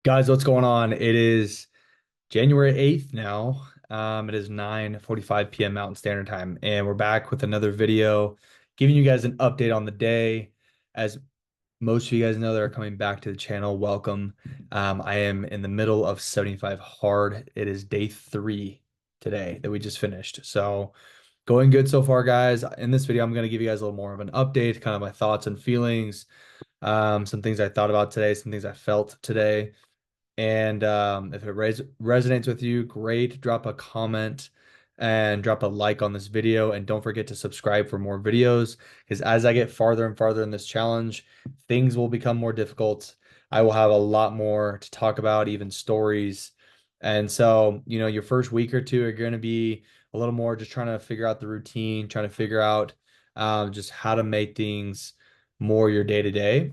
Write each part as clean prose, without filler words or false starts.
Guys, what's going on? It is January 8th now. It is 9:45 p.m. Mountain Standard Time, and we're back with another video giving you guys an update on the day. As most of you guys know that are coming back to the channel, welcome. I am in the middle of 75 hard. It is day 3 today that we just finished. So going good so far, guys. In this video, I'm going to give you guys a little more of an update, kind of my thoughts and feelings, some things I thought about today, some things I felt today. And if it resonates with you, great. Drop a comment and drop a like on this video. And don't forget to subscribe for more videos because as I get farther and farther in this challenge, things will become more difficult. I will have a lot more to talk about, even stories. And so, your first week or two are going to be a little more just trying to figure out the routine, trying to figure out just how to make things more your day to day.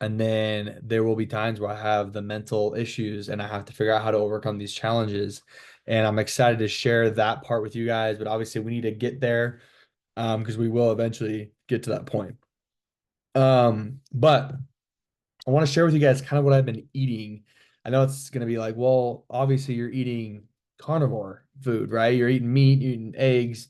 And then there will be times where I have the mental issues and I have to figure out how to overcome these challenges. And I'm excited to share that part with you guys. But obviously, we need to get there because we will eventually get to that point. But I want to share with you guys kind of what I've been eating. I know it's going to be like, well, obviously, you're eating carnivore food, right? You're eating meat, you're eating eggs.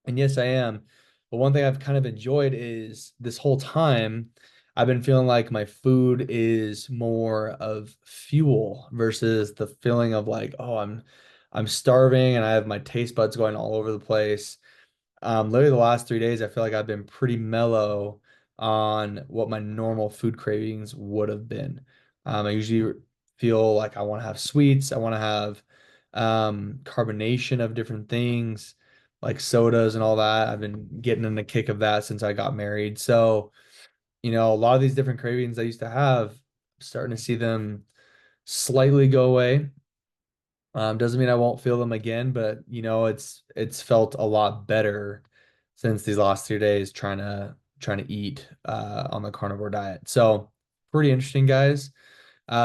And yes, I am. But one thing I've kind of enjoyed is this whole time, I've been feeling like my food is more of fuel versus the feeling of like, oh, I'm starving and I have my taste buds going all over the place. Literally the last 3 days, I feel like I've been pretty mellow on what my normal food cravings would have been. I usually feel like I want to have sweets. I want to have carbonation of different things like sodas and all that. I've been getting in the kick of that since I got married. So, a lot of these different cravings I used to have, I'm starting to see them slightly go away. Doesn't mean I won't feel them again, but it's felt a lot better since these last 3 days trying to eat on the carnivore diet. So pretty interesting, guys.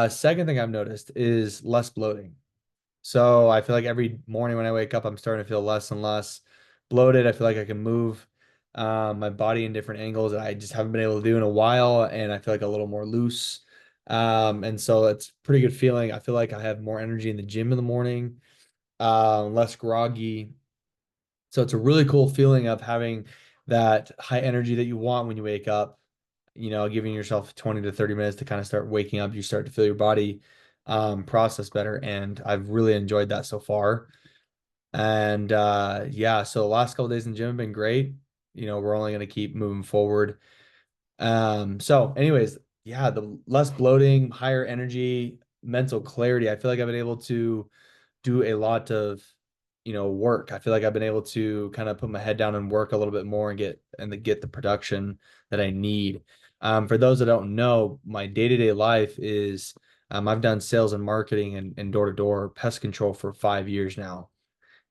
Second thing I've noticed is less bloating. So I feel like every morning when I wake up, I'm starting to feel less and less bloated. I feel like I can move my body in different angles that I just haven't been able to do in a while, and I feel like a little more loose. And so it's a pretty good feeling. I feel like I have more energy in the gym in the morning, less groggy. So it's a really cool feeling of having that high energy that you want when you wake up, giving yourself 20 to 30 minutes to kind of start waking up. You start to feel your body process better. And I've really enjoyed that so far. And yeah, so the last couple days in the gym have been great. We're only going to keep moving forward. So anyways, yeah, the less bloating, higher energy, mental clarity. I feel like I've been able to do a lot of, work. I feel like I've been able to kind of put my head down and work a little bit more and get the production that I need. For those that don't know, my day-to-day life is I've done sales and marketing and door-to-door pest control for 5 years now.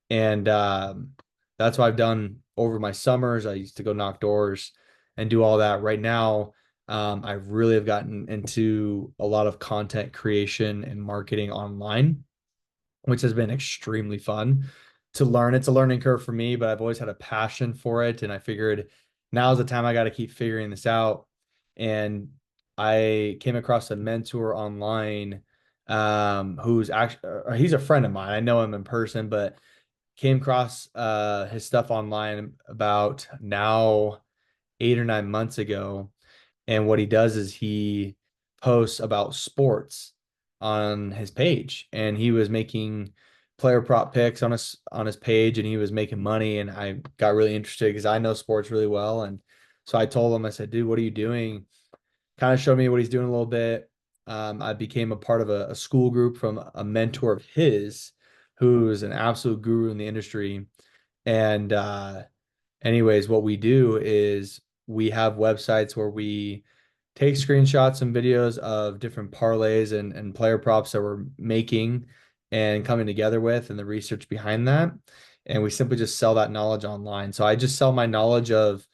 And that's what I've done over my summers. I used to go knock doors and do all that. Right now, I really have gotten into a lot of content creation and marketing online, which has been extremely fun to learn. It's a learning curve for me, but I've always had a passion for it. And I figured now's the time I got to keep figuring this out. And I came across a mentor online who's actually he's a friend of mine. I know him in person, but came across his stuff online about now 8 or 9 months ago. And what he does is he posts about sports on his page. And he was making player prop picks on his page and he was making money. And I got really interested because I know sports really well. And so I told him, I said, dude, what are you doing? Kind of showed me what he's doing a little bit. I became a part of a school group from a mentor of his who's an absolute guru in the industry. And anyways, what we do is we have websites where we take screenshots and videos of different parlays and player props that we're making and coming together with and the research behind that. And we simply just sell that knowledge online. So I just sell my knowledge of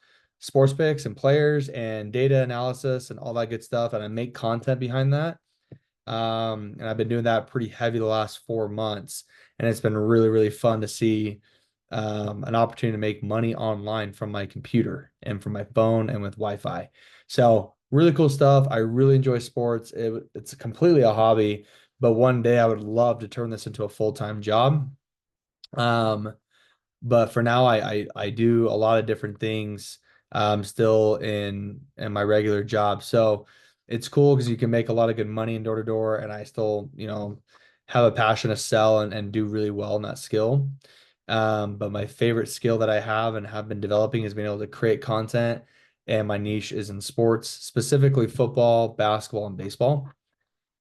sports picks and players and data analysis and all that good stuff. And I make content behind that. And I've been doing that pretty heavy the last 4 months. And it's been really, really fun to see an opportunity to make money online from my computer and from my phone and with Wi-Fi. So really cool stuff. I really enjoy sports. It's completely a hobby, but one day I would love to turn this into a full-time job. Um, but for now, I do a lot of different things still in my regular job. So it's cool because you can make a lot of good money in door to door, and I still, have a passion to sell and do really well in that skill. But my favorite skill that I have and have been developing is being able to create content, and my niche is in sports, specifically football, basketball, and baseball.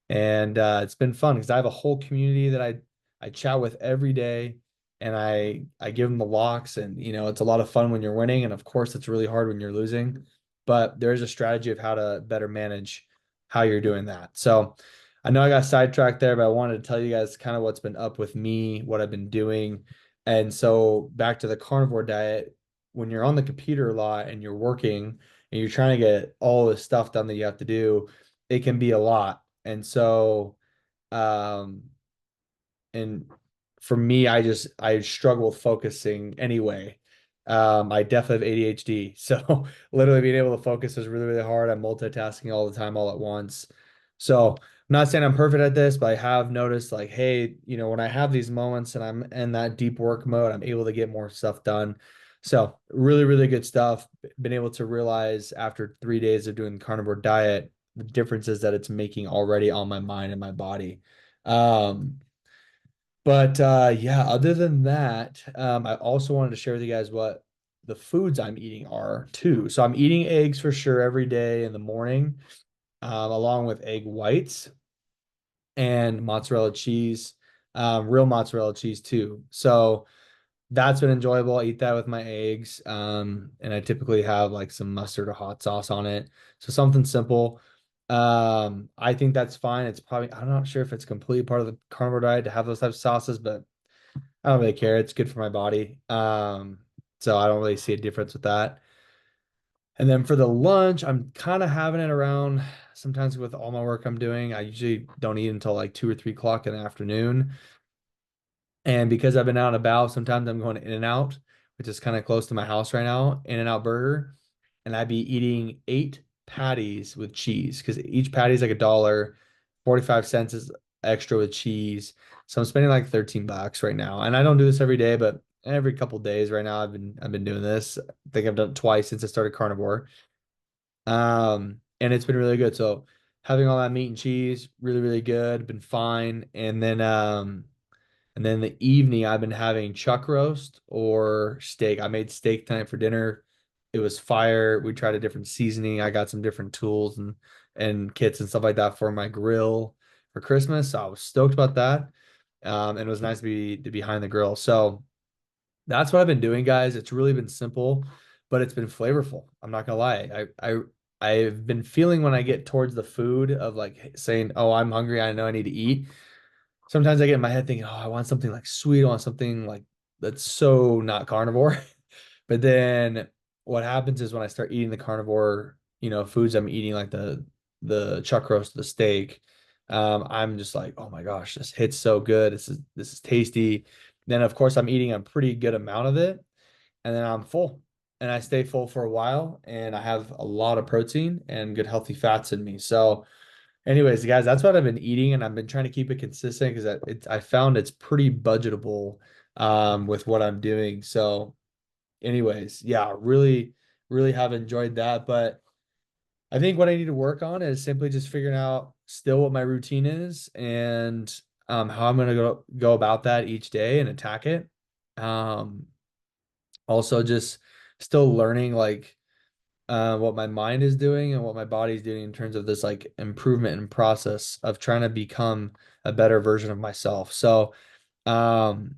And it's been fun because I have a whole community that I chat with every day, and I give them the locks, and it's a lot of fun when you're winning, and of course it's really hard when you're losing, but there is a strategy of how to better manage how you're doing that. So I know I got sidetracked there, but I wanted to tell you guys kind of what's been up with me, what I've been doing. And so back to the carnivore diet, when you're on the computer a lot and you're working and you're trying to get all this stuff done that you have to do, it can be a lot. And so, um, and for me, I struggle with focusing anyway. I definitely have ADHD, so literally being able to focus is really, really hard. I'm multitasking all the time, all at once. So I'm not saying I'm perfect at this, but I have noticed like, hey, when I have these moments and I'm in that deep work mode, I'm able to get more stuff done. So really, really good stuff. Been able to realize after 3 days of doing the carnivore diet, the differences that it's making already on my mind and my body. Um, but yeah, other than that, I also wanted to share with you guys what the foods I'm eating are too. So I'm eating eggs for sure every day in the morning, along with egg whites and mozzarella cheese, real mozzarella cheese too. So that's been enjoyable. I eat that with my eggs, and I typically have like some mustard or hot sauce on it. So something simple. I think that's fine. It's probably I'm not sure if it's completely part of the carnivore diet to have those types of sauces, but I don't really care. It's good for my body. So I don't really see a difference with that. And then for the lunch, I'm kind of having it around sometimes with all my work I'm doing. I usually don't eat until like 2 or 3 o'clock in the afternoon. And because I've been out and about, sometimes I'm going to In-N-Out, which is kind of close to my house right now, In-N-Out Burger. And I'd be eating 8 patties with cheese because each patty is like $1. 45 cents is extra with cheese. So I'm spending like $13 right now. And I don't do this every day, but every couple days right now I've been doing this. I think I've done it twice since I started carnivore. And it's been really good. So having all that meat and cheese, really, really good, been fine. And then the evening, I've been having chuck roast or steak. I made steak tonight for dinner. It was fire. We tried a different seasoning. I got some different tools and kits and stuff like that for my grill for Christmas. So I was stoked about that. And it was nice to be behind the grill. So that's what I've been doing, guys. It's really been simple, but it's been flavorful. I'm not gonna lie. I've been feeling when I get towards the food of like saying, "Oh, I'm hungry. I know I need to eat." Sometimes I get in my head thinking, oh, I want something like sweet. I want something like that's so not carnivore. But then what happens is when I start eating the carnivore, foods I'm eating like the chuck roast, the steak, I'm just like, oh my gosh, this hits so good. This is tasty. Then of course I'm eating a pretty good amount of it, and then I'm full. And I stay full for a while, and I have a lot of protein and good healthy fats in me. So anyways, guys, that's what I've been eating, and I've been trying to keep it consistent because I found it's pretty budgetable with what I'm doing. So, anyways, yeah, really, really have enjoyed that. But I think what I need to work on is simply just figuring out still what my routine is and how I'm gonna go about that each day and attack it. Um, Also, just still learning like what my mind is doing and what my body's doing in terms of this like improvement and process of trying to become a better version of myself. So, um,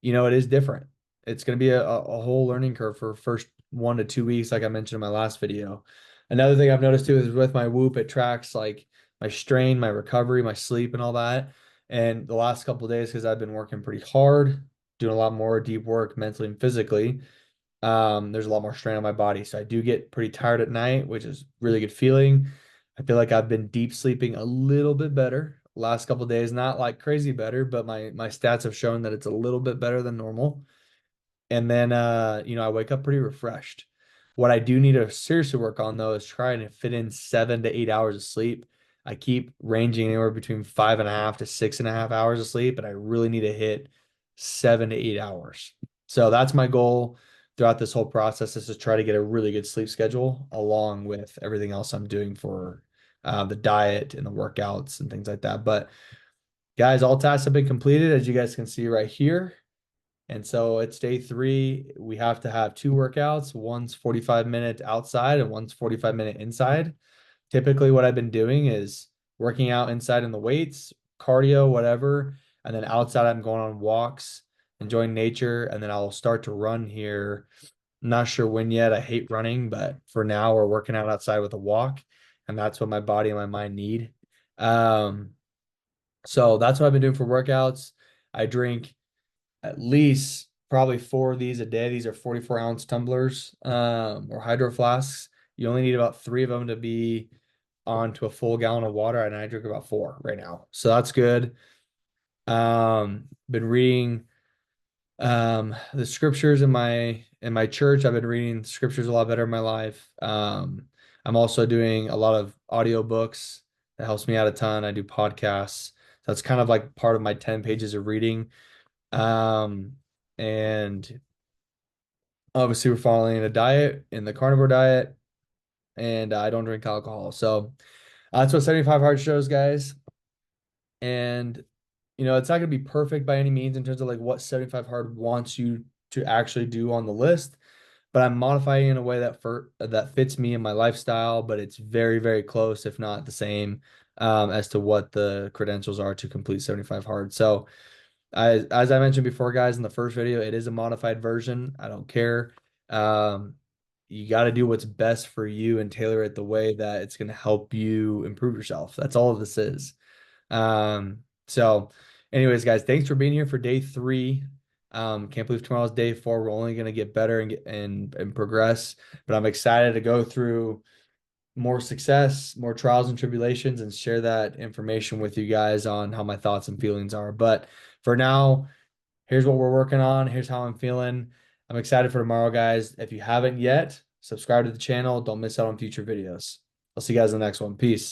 it is different. It's going to be a whole learning curve for first 1 to 2 weeks, like I mentioned in my last video. Another thing I've noticed too is with my Whoop, it tracks like my strain, my recovery, my sleep, and all that. And the last couple of days, because I've been working pretty hard, doing a lot more deep work mentally and physically, there's a lot more strain on my body. So I do get pretty tired at night, which is really good feeling. I feel like I've been deep sleeping a little bit better last couple of days, not like crazy better, but my stats have shown that it's a little bit better than normal. And then I wake up pretty refreshed. What I do need to seriously work on though is trying to fit in 7 to 8 hours of sleep. I keep ranging anywhere between 5.5 to 6.5 hours of sleep, and I really need to hit 7 to 8 hours. So that's my goal throughout this whole process is to try to get a really good sleep schedule along with everything else I'm doing for the diet and the workouts and things like that. But guys, all tasks have been completed, as you guys can see right here. And so it's day 3. We have to have 2 workouts. One's 45-minute outside and one's 45-minute inside. Typically, what I've been doing is working out inside in the weights, cardio, whatever. And then outside, I'm going on walks, enjoying nature. And then I'll start to run here. I'm not sure when yet. I hate running, but for now, we're working out outside with a walk. And that's what my body and my mind need. Um, so that's what I've been doing for workouts. I drink at least probably 4 of these a day. These are 44-ounce tumblers or hydro flasks. You only need about 3 of them to be onto a full gallon of water, and I drink about 4 right now. So that's good. Been reading the scriptures in my church. I've been reading scriptures a lot better in my life. I'm also doing a lot of audiobooks. That helps me out a ton. I do podcasts. That's kind of like part of my 10 pages of reading. Um, and obviously we're following a diet in the carnivore diet, and I don't drink alcohol. So that's what 75 hard shows, guys. And it's not gonna be perfect by any means in terms of like what 75 hard wants you to actually do on the list, but I'm modifying in a way that fits me and my lifestyle, but it's very, very close, if not the same, as to what the credentials are to complete 75 hard. So as I mentioned before, guys, in the first video, it is a modified version. I don't care. Um, you got to do what's best for you and tailor it the way that it's going to help you improve yourself. That's all this is. So anyways, guys, thanks for being here for day 3. Can't believe tomorrow's day 4. We're only going to get better and and progress, but I'm excited to go through more success, more trials and tribulations, and share that information with you guys on how my thoughts and feelings are. But for now, here's what we're working on. Here's how I'm feeling. I'm excited for tomorrow, guys. If you haven't yet, subscribe to the channel. Don't miss out on future videos. I'll see you guys in the next one. Peace.